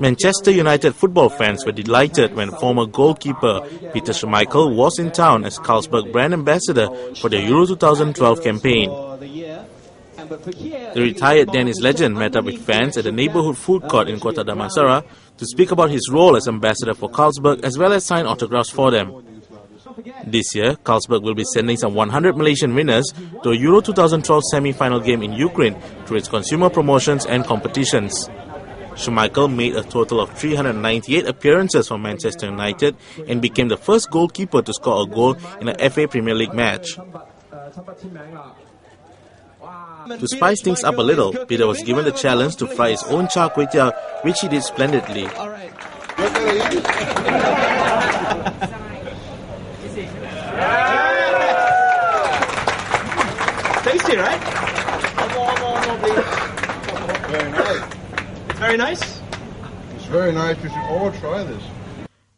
Manchester United football fans were delighted when former goalkeeper Peter Schmeichel was in town as Carlsberg brand ambassador for the Euro 2012 campaign. The retired Danish legend met up with fans at the neighbourhood food court in Kota Damansara to speak about his role as ambassador for Carlsberg as well as sign autographs for them. This year, Carlsberg will be sending some 100 Malaysian winners to a Euro 2012 semi-final game in Ukraine through its consumer promotions and competitions. Schmeichel made a total of 398 appearances for Manchester United and became the first goalkeeper to score a goal in a FA Premier League match. To spice things up a little, Peter was given the challenge to fry his own char kway teow, which he did splendidly. Tasty, right? Very nice. It's very nice? It's very nice. We should all try this.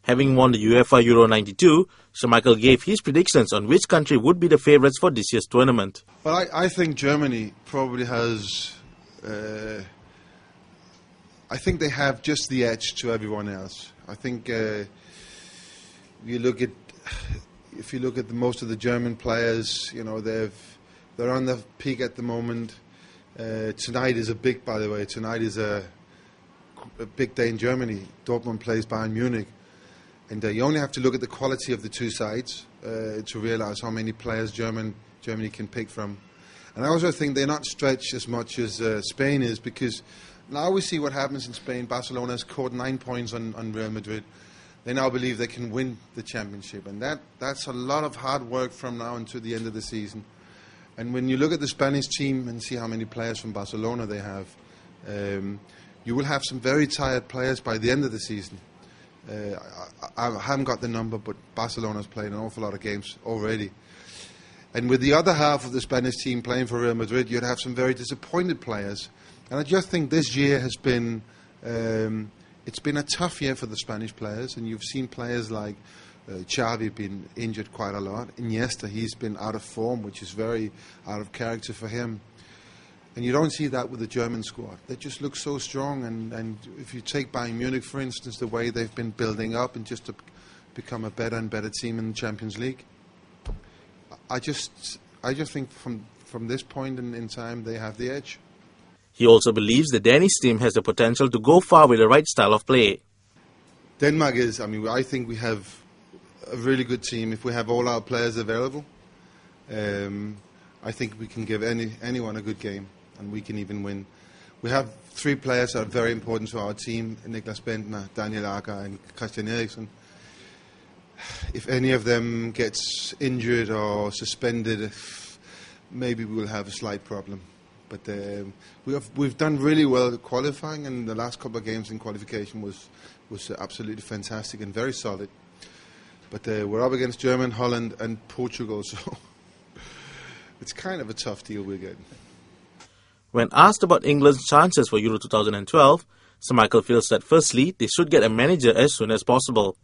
Having won the UEFA Euro 92, Schmeichel gave his predictions on which country would be the favourites for this year's tournament. Well, I think Germany probably has... I think they have just the edge to everyone else. I think if you look at most of the German players, you know, they're on the peak at the moment. Tonight is a big day in Germany. Dortmund plays Bayern Munich. And you only have to look at the quality of the two sides to realise how many players Germany can pick from. And I also think they're not stretched as much as Spain is, because now we see what happens in Spain. Barcelona has scored 9 points on Real Madrid. They now believe they can win the championship. And that's a lot of hard work from now until the end of the season. And when you look at the Spanish team and see how many players from Barcelona they have, you will have some very tired players by the end of the season. I haven't got the number, but Barcelona's played an awful lot of games already. And with the other half of the Spanish team playing for Real Madrid, you'd have some very disappointed players. And I just think this year has been, it's been a tough year for the Spanish players. And you've seen players like Xavi been injured quite a lot. Iniesta, he's been out of form, which is very out of character for him. And you don't see that with the German squad. They just look so strong. And if you take Bayern Munich, for instance, the way they've been building up and just to become a better and better team in the Champions League, I just think from this point in time, they have the edge. He also believes the Danish team has the potential to go far with the right style of play. Denmark is, I think we have a really good team. If we have all our players available, I think we can give anyone a good game, and we can even win. We have 3 players that are very important to our team: Niklas Bendtner, Daniel Akker and Christian Eriksen. If any of them gets injured or suspended, maybe we will have a slight problem. But we've done really well qualifying, and the last couple of games in qualification was absolutely fantastic and very solid. But we're up against Germany, Holland and Portugal, so it's kind of a tough deal we're getting. When asked about England's chances for Euro 2012, Schmeichel feels that firstly, they should get a manager as soon as possible.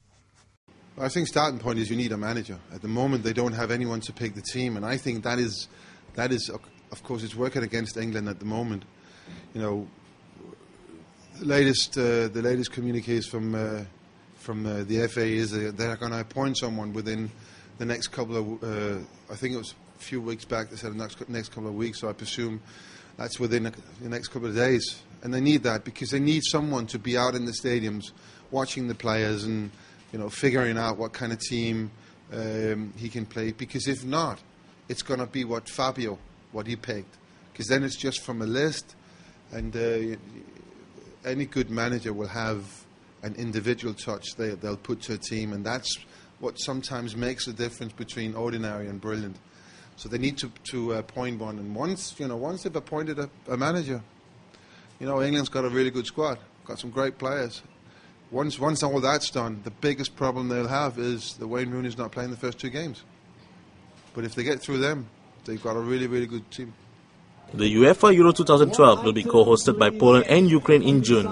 I think starting point is you need a manager. At the moment, they don't have anyone to pick the team, and I think that is, of course, it's working against England at the moment. You know, the latest communiques from the FA is they're going to appoint someone within the next couple of. I think it was a few weeks back. They said the next couple of weeks. So I presume that's within the next couple of days, and they need that because they need someone to be out in the stadiums, watching the players and, you know, figuring out what kind of team he can play. Because if not, it's going to be what he picked. Because then it's just from a list, and any good manager will have an individual touch they'll put to a team, and that's what sometimes makes the difference between ordinary and brilliant. So they need to appoint one, and once they've appointed a manager, you know, England's got a really good squad, got some great players. Once all that's done, the biggest problem they'll have is that Wayne Rooney's not playing the first 2 games. But if they get through them, they've got a really, really good team. The UEFA Euro 2012 will be co-hosted by Poland and Ukraine in June.